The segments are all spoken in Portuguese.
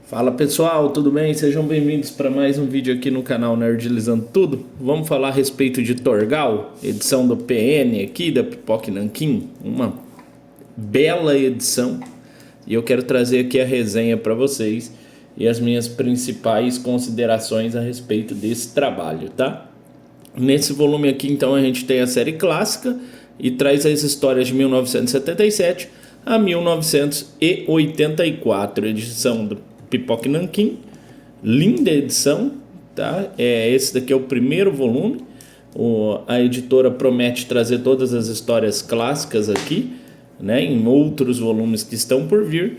Fala pessoal, tudo bem? Sejam bem-vindos para mais um vídeo aqui no canal Nerdilizando Tudo. Vamos falar a respeito de Torgal, edição do PN aqui da Pipoca Nanquim, uma bela edição. E eu quero trazer aqui a resenha para vocês e as minhas principais considerações a respeito desse trabalho, tá? Nesse volume aqui, então, a gente tem a série clássica e traz as histórias de 1977 a 1984, edição do Pipoca Nanquim, linda edição, tá? Esse daqui é o primeiro volume. A editora promete trazer todas as histórias clássicas aqui, né, em outros volumes que estão por vir.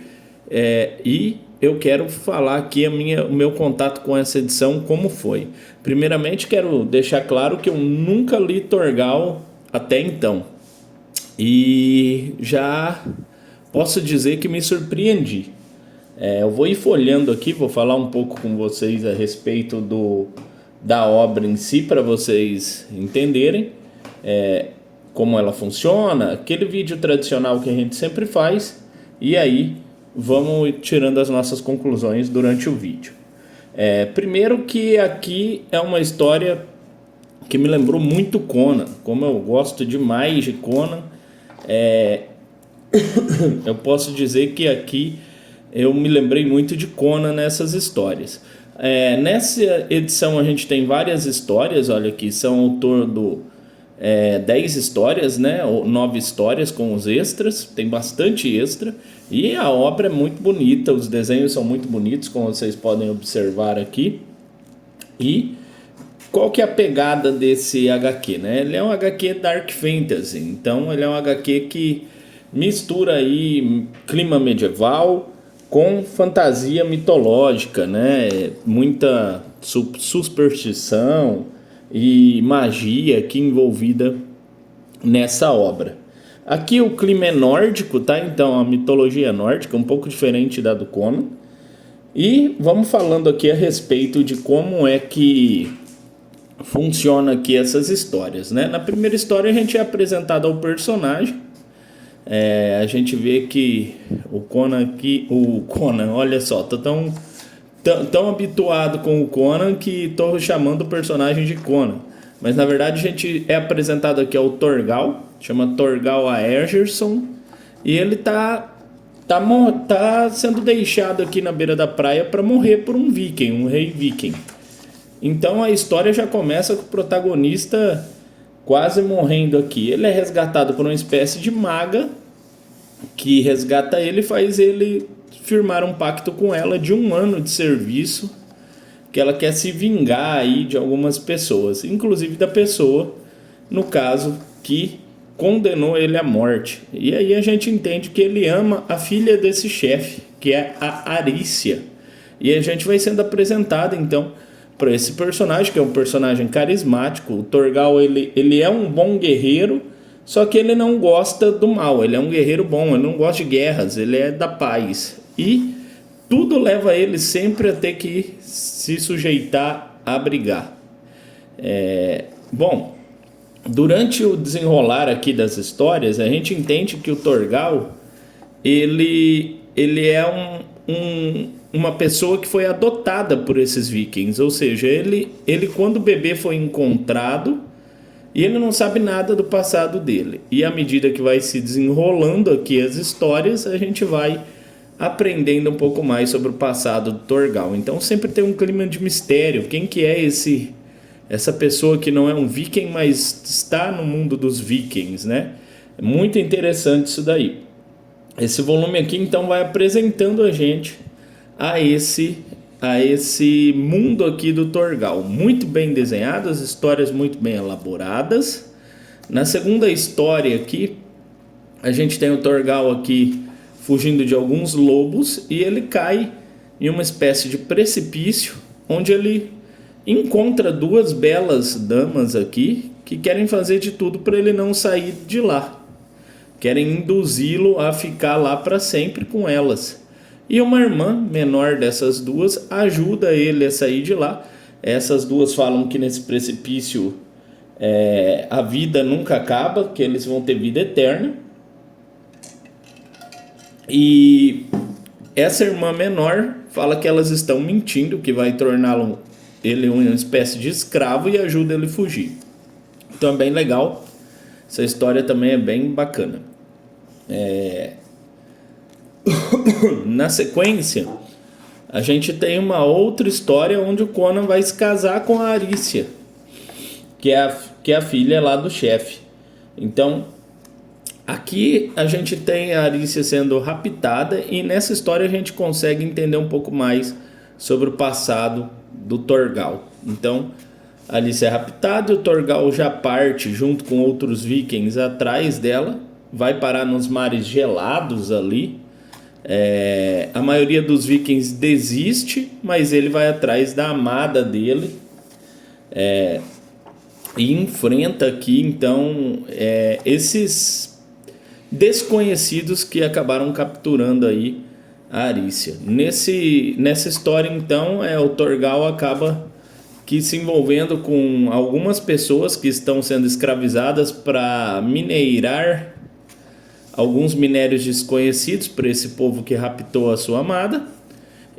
E eu quero falar aqui o meu contato com essa edição, como foi. Primeiramente, quero deixar claro que eu nunca li Torgal até então. E já posso dizer que me surpreendi. Eu vou ir folhando aqui, vou falar um pouco com vocês a respeito da obra em si, para vocês entenderem como ela funciona, aquele vídeo tradicional que a gente sempre faz, e aí vamos tirando as nossas conclusões durante o vídeo. Primeiro que aqui é uma história que me lembrou muito Conan, como eu gosto demais de Conan, eu posso dizer que aqui eu me lembrei muito de Conan nessas histórias. Nessa edição a gente tem várias histórias, olha aqui, são ao todo 10 histórias, né? Ou 9 histórias com os extras, tem bastante extra, e a obra é muito bonita, os desenhos são muito bonitos, como vocês podem observar aqui. E qual que é a pegada desse HQ, né? Ele é um HQ Dark Fantasy, então ele é um HQ que mistura aí clima medieval com fantasia mitológica, né? Muita superstição e magia aqui envolvida nessa obra. Aqui o clima é nórdico, tá? Então a mitologia é nórdica, um pouco diferente da do Conan. E vamos falando aqui a respeito de como é que funciona aqui essas histórias, né? Na primeira história a gente é apresentado ao personagem. A gente vê que o Conan, olha só, tô tão habituado com o Conan que tô chamando o personagem de Conan. Mas na verdade a gente é apresentado aqui ao Torgal, chama Torgal Aegerson, e ele tá sendo deixado aqui na beira da praia para morrer por um viking, um rei viking. Então a história já começa com o protagonista quase morrendo aqui. Ele é resgatado por uma espécie de maga que resgata ele e faz ele firmar um pacto com ela de 1 ano de serviço, que ela quer se vingar aí de algumas pessoas, inclusive da pessoa, no caso, que condenou ele à morte. E aí a gente entende que ele ama a filha desse chefe, que é a Arícia. E a gente vai sendo apresentado então para esse personagem, que é um personagem carismático. O Torgal, ele é um bom guerreiro, só que ele não gosta do mal, ele é um guerreiro bom, ele não gosta de guerras, ele é da paz. E tudo leva ele sempre a ter que se sujeitar a brigar. Bom, durante o desenrolar aqui das histórias, a gente entende que o Torgal, ele é uma pessoa que foi adotada por esses vikings, ou seja, ele quando o bebê foi encontrado, e ele não sabe nada do passado dele. E à medida que vai se desenrolando aqui as histórias, a gente vai aprendendo um pouco mais sobre o passado do Torgal. Então sempre tem um clima de mistério. Quem que é essa pessoa que não é um viking, mas está no mundo dos vikings, né? É muito interessante isso daí. Esse volume aqui então vai apresentando a gente a esse mundo aqui do Torgal, muito bem desenhado, as histórias muito bem elaboradas. Na segunda história aqui, a gente tem o Torgal aqui fugindo de alguns lobos e ele cai em uma espécie de precipício, onde ele encontra 2 belas damas aqui que querem fazer de tudo para ele não sair de lá, querem induzi-lo a ficar lá para sempre com elas. E uma irmã menor dessas 2 ajuda ele a sair de lá. Essas 2 falam que nesse precipício a vida nunca acaba, que eles vão ter vida eterna. E Essa irmã menor fala que elas estão mentindo, que vai torná-lo ele uma espécie de escravo e ajuda ele a fugir. Então é bem legal. Essa história também é bem bacana. Na sequência, a gente tem uma outra história onde o Conan vai se casar com a Arícia, que é a filha lá do chefe. Então, aqui a gente tem a Arícia sendo raptada e nessa história a gente consegue entender um pouco mais sobre o passado do Thorgal. Então, a Arícia é raptada e o Thorgal já parte junto com outros vikings atrás dela, vai parar nos mares gelados ali. A maioria dos vikings desiste, mas ele vai atrás da amada dele e enfrenta aqui então esses desconhecidos que acabaram capturando aí a Arícia. Nessa história então o Thorgal acaba que se envolvendo com algumas pessoas que estão sendo escravizadas para mineirar alguns minérios desconhecidos para esse povo que raptou a sua amada,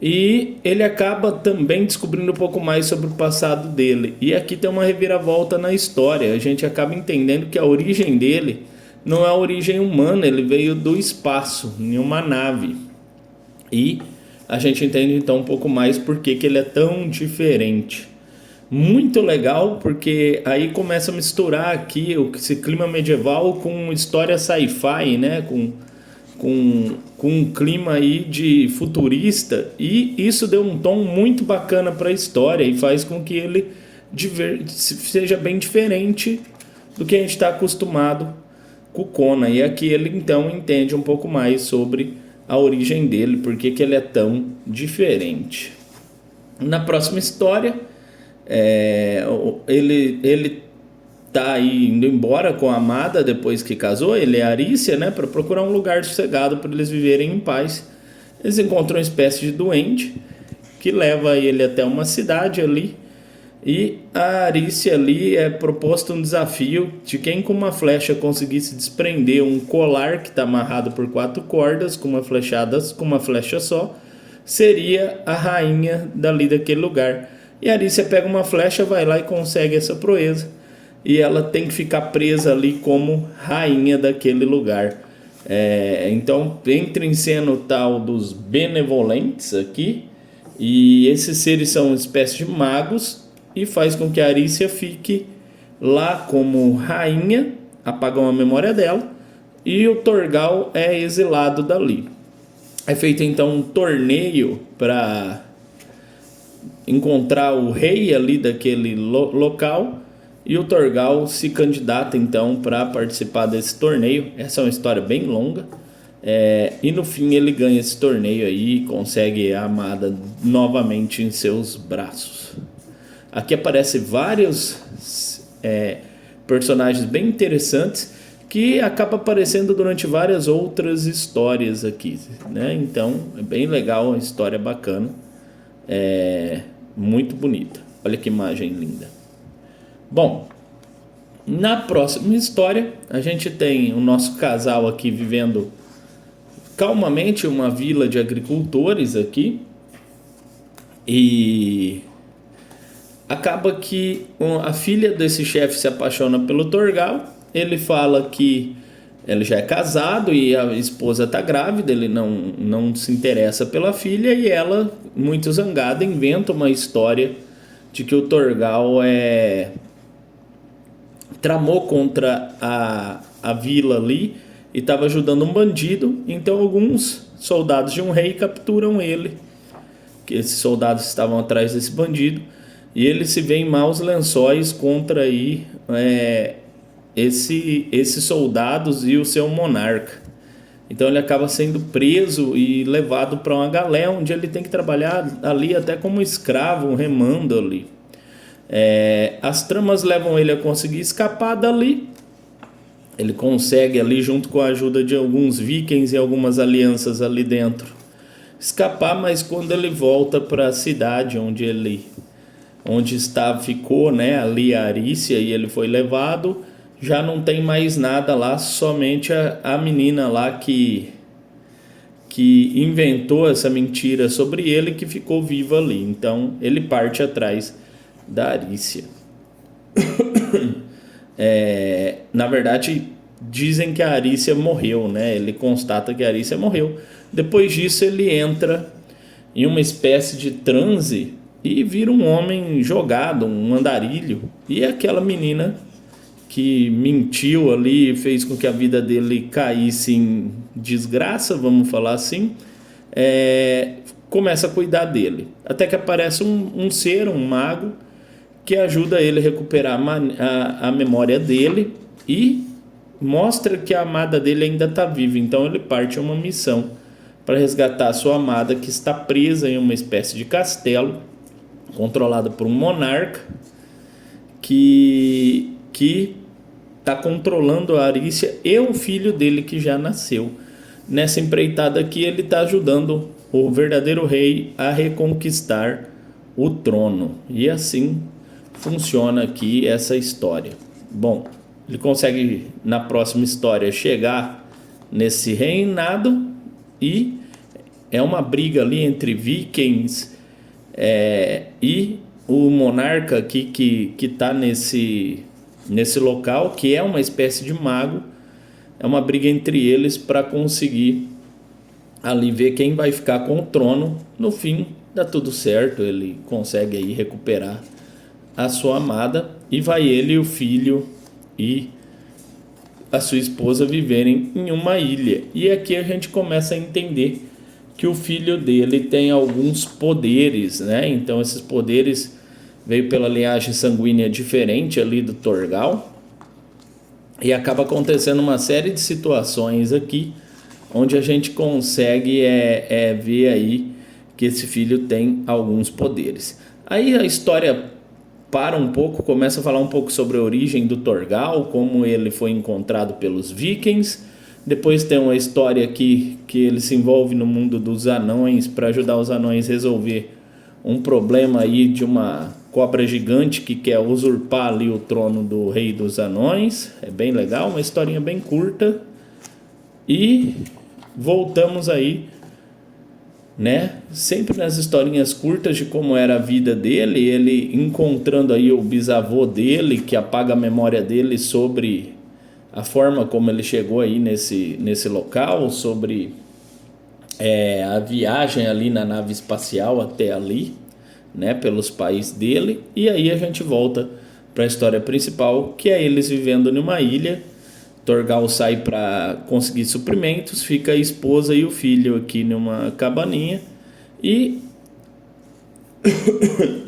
e ele acaba também descobrindo um pouco mais sobre o passado dele. E aqui tem uma reviravolta na história, a gente acaba entendendo que a origem dele não é a origem humana, ele veio do espaço, em uma nave, e a gente entende então um pouco mais por que ele é tão diferente. Muito legal, porque aí começa a misturar aqui esse clima medieval com história sci-fi, né? Com um clima aí de futurista, e isso deu um tom muito bacana para a história e faz com que ele seja bem diferente do que a gente está acostumado com o Conan. E aqui ele então entende um pouco mais sobre a origem dele, por que ele é tão diferente. Na próxima história, ele tá aí indo embora com a amada depois que casou, ele é Arícia, né, para procurar um lugar sossegado para eles viverem em paz. Eles encontram uma espécie de doente que leva ele até uma cidade ali, e a Arícia ali é proposto um desafio de quem com uma flecha conseguisse desprender um colar que está amarrado por 4 cordas com uma flecha só, seria a rainha dali daquele lugar. E a Arícia pega uma flecha, vai lá e consegue essa proeza. E ela tem que ficar presa ali como rainha daquele lugar. Então entra em cena o tal dos benevolentes aqui. E esses seres são uma espécie de magos. E faz com que a Arícia fique lá como rainha. Apagam a memória dela. E o Thorgal é exilado dali. É feito então um torneio para encontrar o rei ali daquele local, e o Thorgal se candidata então para participar desse torneio. Essa é uma história bem longa, e no fim ele ganha esse torneio aí e consegue a amada novamente em seus braços. Aqui aparecem vários personagens bem interessantes que acabam aparecendo durante várias outras histórias aqui, né? Então é bem legal, uma história bacana. Muito bonita. Olha que imagem linda. Bom, na próxima história a gente tem o nosso casal aqui vivendo calmamente uma vila de agricultores aqui, e acaba que a filha desse chefe se apaixona pelo Thorgal. Ele fala que ele já é casado e a esposa está grávida, ele não se interessa pela filha, e ela, muito zangada, inventa uma história de que o Thorgal tramou contra a vila ali e estava ajudando um bandido. Então alguns soldados de um rei capturam ele, que esses soldados estavam atrás desse bandido, e ele se vê em maus lençóis contra aí esses soldados e o seu monarca. Então ele acaba sendo preso e levado para uma galé, onde ele tem que trabalhar ali até como escravo, remando ali. As tramas levam ele a conseguir escapar dali. Ele consegue ali, junto com a ajuda de alguns vikings e algumas alianças ali dentro, escapar, mas quando ele volta para a cidade onde ficou, né, ali a Arícia, e ele foi levado, já não tem mais nada lá, somente a menina lá que que inventou essa mentira sobre ele, que ficou vivo ali. Então ele parte atrás da Arícia. Na verdade, dizem que a Arícia morreu, né? Ele constata que a Arícia morreu. Depois disso ele entra em uma espécie de transe e vira um homem jogado, um andarilho. E aquela menina que mentiu ali, fez com que a vida dele caísse em desgraça, vamos falar assim, começa a cuidar dele. Até que aparece um ser, um mago, que ajuda ele a recuperar a memória dele e mostra que a amada dele ainda está viva. Então ele parte a uma missão para resgatar a sua amada, que está presa em uma espécie de castelo controlado por um monarca que está controlando a Arícia e o filho dele, que já nasceu. Nessa empreitada aqui, ele está ajudando o verdadeiro rei a reconquistar o trono. E assim funciona aqui essa história. Bom, ele consegue, na próxima história, chegar nesse reinado, e é uma briga ali entre vikings e o monarca aqui que está nesse local, que é uma espécie de mago. É uma briga entre eles para conseguir ali ver quem vai ficar com o trono. No fim, dá tudo certo, ele consegue aí recuperar a sua amada, e vai ele e o filho e a sua esposa viverem em uma ilha. E aqui a gente começa a entender que o filho dele tem alguns poderes, né? Então esses poderes veio pela linhagem sanguínea diferente ali do Torgal, e acaba acontecendo uma série de situações aqui onde a gente consegue ver aí que esse filho tem alguns poderes. Aí a história para um pouco, começa a falar um pouco sobre a origem do Torgal, como ele foi encontrado pelos vikings. Depois tem uma história aqui que ele se envolve no mundo dos anões para ajudar os anões a resolver um problema aí de uma cobra gigante que quer usurpar ali o trono do rei dos anões. É bem legal, uma historinha bem curta. E voltamos aí, né? Sempre nas historinhas curtas de como era a vida dele, ele encontrando aí o bisavô dele, que apaga a memória dele sobre a forma como ele chegou aí nesse local, sobre a viagem ali na nave espacial até ali, né, pelos pais dele. E aí a gente volta para a história principal, que é eles vivendo numa ilha. Torgal sai para conseguir suprimentos, fica a esposa e o filho aqui numa cabaninha, e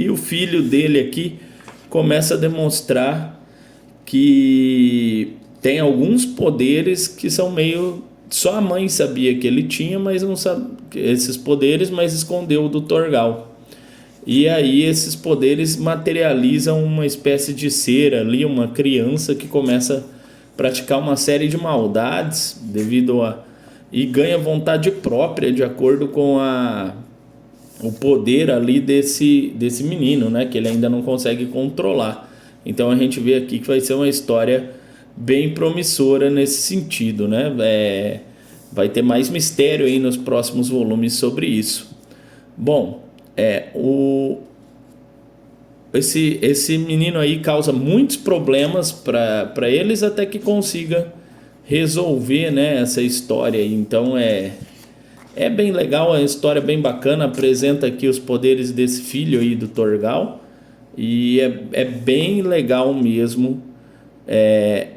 o filho dele aqui começa a demonstrar que tem alguns poderes que são meio... Só a mãe sabia que ele tinha, mas não sabe esses poderes, mas escondeu do Torgal. E aí esses poderes materializam uma espécie de ser ali, uma criança que começa a praticar uma série de maldades e ganha vontade própria de acordo com o poder ali desse menino, né, que ele ainda não consegue controlar. Então a gente vê aqui que vai ser uma história bem promissora nesse sentido, né? Vai ter mais mistério aí nos próximos volumes sobre isso. Bom, esse menino aí causa muitos problemas para eles, até que consiga resolver, né, essa história aí. Então é bem legal, é uma história bem bacana, apresenta aqui os poderes desse filho aí do Torgal, e é bem legal mesmo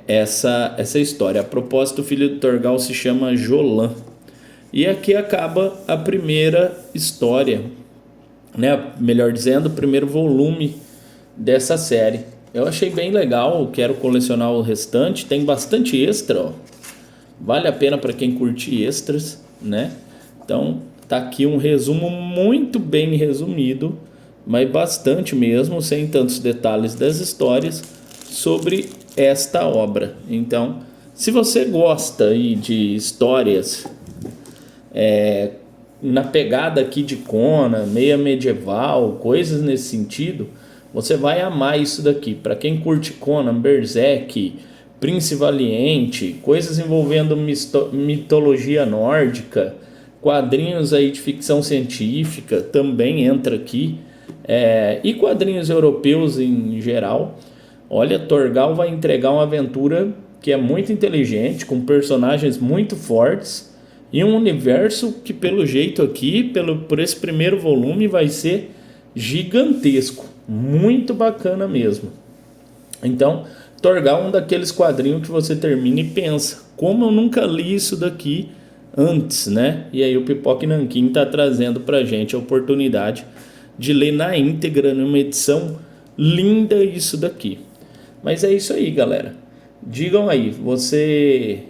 essa história. A propósito, o filho do Torgal se chama Jolan. E aqui acaba a primeira história, né? Melhor dizendo, o primeiro volume dessa série. Eu achei bem legal, quero colecionar o restante. Tem bastante extra, ó. Vale a pena para quem curte extras, né? Então tá aqui um resumo muito bem resumido, mas bastante mesmo, sem tantos detalhes das histórias, sobre esta obra. Então, se você gosta aí de histórias na pegada aqui de Conan, meia medieval, coisas nesse sentido, você vai amar isso daqui. Para quem curte Conan, Berserk, Príncipe Valiente, coisas envolvendo mitologia nórdica, quadrinhos aí de ficção científica também entra aqui, e quadrinhos europeus em geral. Olha, Torgal vai entregar uma aventura que é muito inteligente, com personagens muito fortes e um universo que, pelo jeito aqui, por esse primeiro volume, vai ser gigantesco, muito bacana mesmo. Então, Torgal é um daqueles quadrinhos que você termina e pensa, como eu nunca li isso daqui antes, né? E aí o Pipoca e Nanquim está trazendo pra gente a oportunidade de ler na íntegra, numa edição linda, isso daqui. Mas é isso aí, galera. Digam aí, você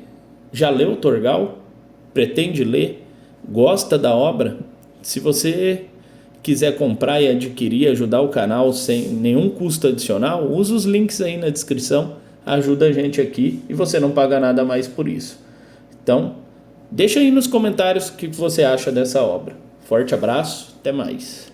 já leu Torgal? Pretende ler? Gosta da obra? Se você quiser comprar e adquirir, ajudar o canal sem nenhum custo adicional, usa os links aí na descrição, ajuda a gente aqui e você não paga nada mais por isso. Então, deixa aí nos comentários o que você acha dessa obra. Forte abraço, até mais.